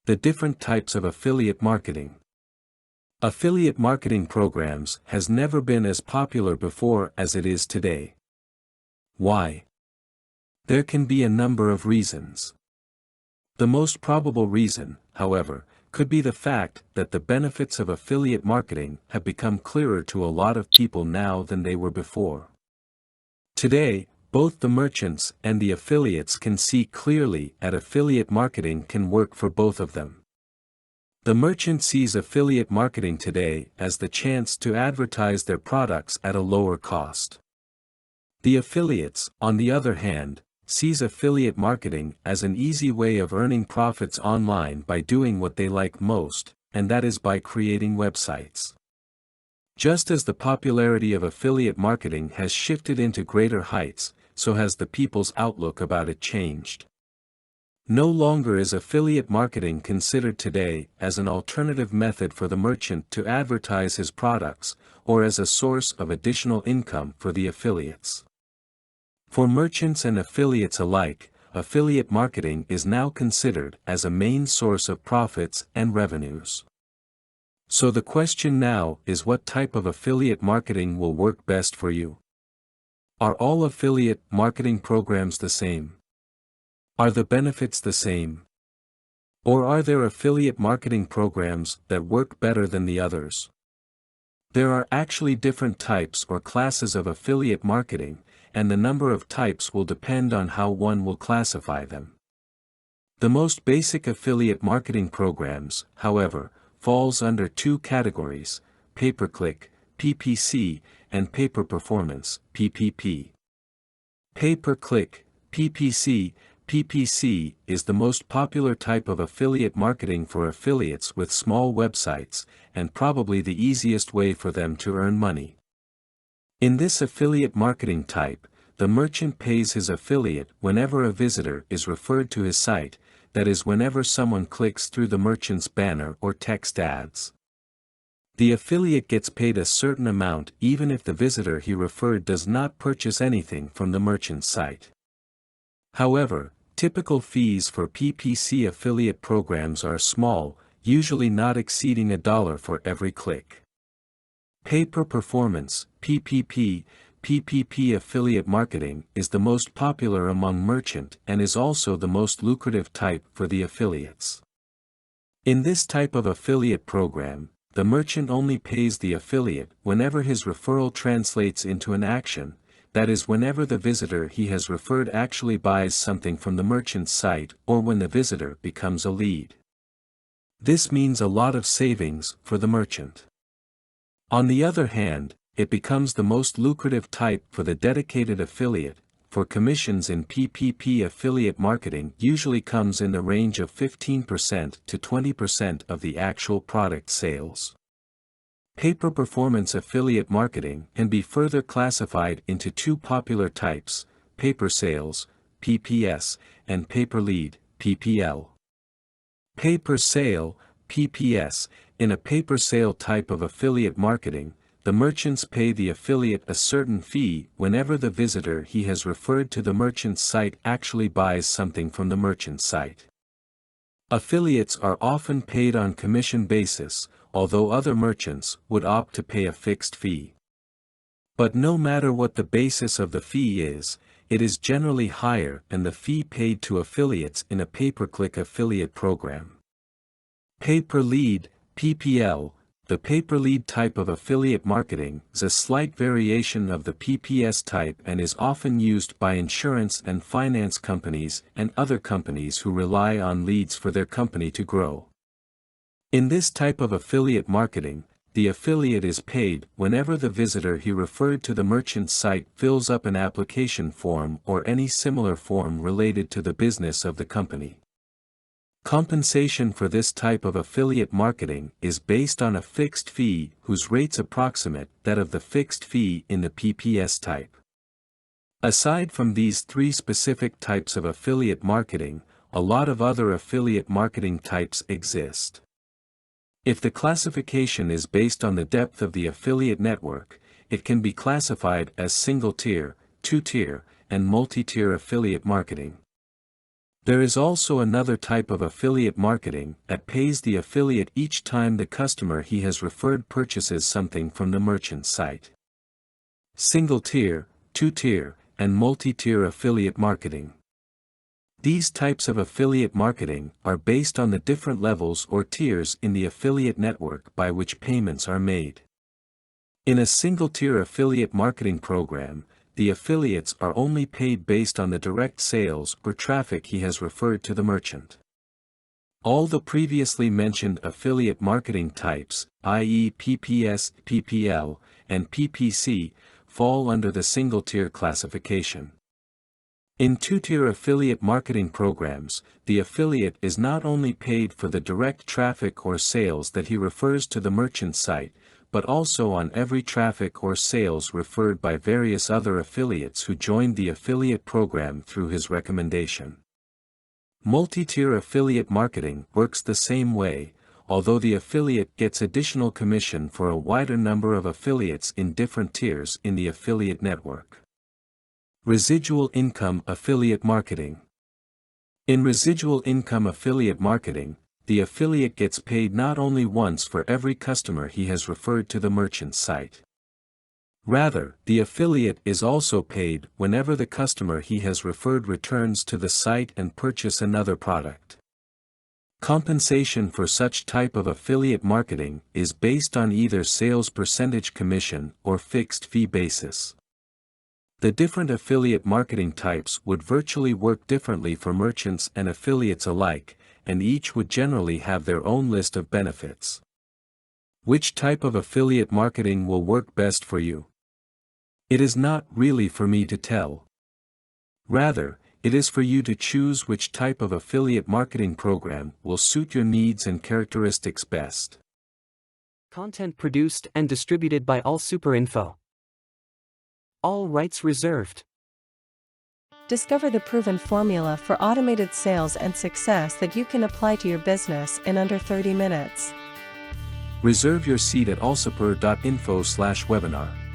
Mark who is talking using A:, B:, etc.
A: The different types of affiliate marketing. Affiliate marketing programs has never been as popular before as it is today. Why? There can be a number of reasons. The most probable reason, however, could be the fact that the benefits of affiliate marketing have become clearer to a lot of people now than they were before. Today, both the merchants and the affiliates can see clearly that affiliate marketing can work for both of them. The merchant sees affiliate marketing today as the chance to advertise their products at a lower cost. The affiliates, on the other hand, sees affiliate marketing as an easy way of earning profits online by doing what they like most, and that is by creating websites. Just as the popularity of affiliate marketing has shifted into greater heights, so has the people's outlook about it changed. No longer is affiliate marketing considered today as an alternative method for the merchant to advertise his products, or as a source of additional income for the affiliates. For merchants and affiliates alike, affiliate marketing is now considered as a main source of profits and revenues. So the question now is, what type of affiliate marketing will work best for you? Are all affiliate marketing programs the same? Are the benefits the same? Or are there affiliate marketing programs that work better than the others? There are actually different types or classes of affiliate marketing, and the number of types will depend on how one will classify them. The most basic affiliate marketing programs, however, falls under two categories: pay-per-click, PPC, and pay-per-performance, PPP. Pay-per-click, PPC is the most popular type of affiliate marketing for affiliates with small websites, and probably the easiest way for them to earn money. In this affiliate marketing type, the merchant pays his affiliate whenever a visitor is referred to his site, that is, whenever someone clicks through the merchant's banner or text ads. The affiliate gets paid a certain amount even if the visitor he referred does not purchase anything from the merchant's site. However, typical fees for PPC affiliate programs are small, usually not exceeding $1 for every click. Pay-per-performance, PPP affiliate marketing is the most popular among merchant and is also the most lucrative type for the affiliates. In this type of affiliate program, the merchant only pays the affiliate whenever his referral translates into an action, that is, whenever the visitor he has referred actually buys something from the merchant's site or when the visitor becomes a lead. This means a lot of savings for the merchant. On the other hand, it becomes the most lucrative type for the dedicated affiliate, for commissions in PPP affiliate marketing usually comes in the range of 15% to 20% of the actual product sales. Pay-per-performance affiliate marketing can be further classified into two popular types: pay-per-sales, PPS, and pay-per-lead, PPL. Pay-per-sale, PPS. In a pay-per-sale type of affiliate marketing, the merchants pay the affiliate a certain fee whenever the visitor he has referred to the merchant's site actually buys something from the merchant's site. Affiliates are often paid on commission basis, although other merchants would opt to pay a fixed fee. But no matter what the basis of the fee is, it is generally higher than the fee paid to affiliates in a pay-per-click affiliate program. Pay-per-lead, PPL. The pay-per-lead type of affiliate marketing is a slight variation of the PPS type and is often used by insurance and finance companies and other companies who rely on leads for their company to grow. In this type of affiliate marketing, the affiliate is paid whenever the visitor he referred to the merchant's site fills up an application form or any similar form related to the business of the company. Compensation for this type of affiliate marketing is based on a fixed fee whose rates approximate that of the fixed fee in the PPS type. Aside from these three specific types of affiliate marketing, a lot of other affiliate marketing types exist. If the classification is based on the depth of the affiliate network, it can be classified as single-tier, two-tier, and multi-tier affiliate marketing. There is also another type of affiliate marketing that pays the affiliate each time the customer he has referred purchases something from the merchant site. Single-tier, two-tier, and multi-tier affiliate marketing. These types of affiliate marketing are based on the different levels or tiers in the affiliate network by which payments are made. In a single-tier affiliate marketing program, the affiliates are only paid based on the direct sales or traffic he has referred to the merchant. All the previously mentioned affiliate marketing types, i.e. PPS, PPL, and PPC, fall under the single-tier classification. In two-tier affiliate marketing programs, the affiliate is not only paid for the direct traffic or sales that he refers to the merchant site, but also on every traffic or sales referred by various other affiliates who joined the affiliate program through his recommendation. Multi-tier affiliate marketing works the same way, although the affiliate gets additional commission for a wider number of affiliates in different tiers in the affiliate network. Residual income affiliate marketing. In residual income affiliate marketing, the affiliate gets paid not only once for every customer he has referred to the merchant site. Rather, the affiliate is also paid whenever the customer he has referred returns to the site and purchase another product. Compensation for such type of affiliate marketing is based on either sales percentage commission or fixed fee basis. The different affiliate marketing types would virtually work differently for merchants and affiliates alike, and each would generally have their own list of benefits. Which type of affiliate marketing will work best for you? It is not really for me to tell. Rather, it is for you to choose which type of affiliate marketing program will suit your needs and characteristics best.
B: Content produced and distributed by AllSuperInfo. All rights reserved.
C: Discover the proven formula for automated sales and success that you can apply to your business in under 30 minutes.
A: Reserve your seat at allsuper.info/webinar.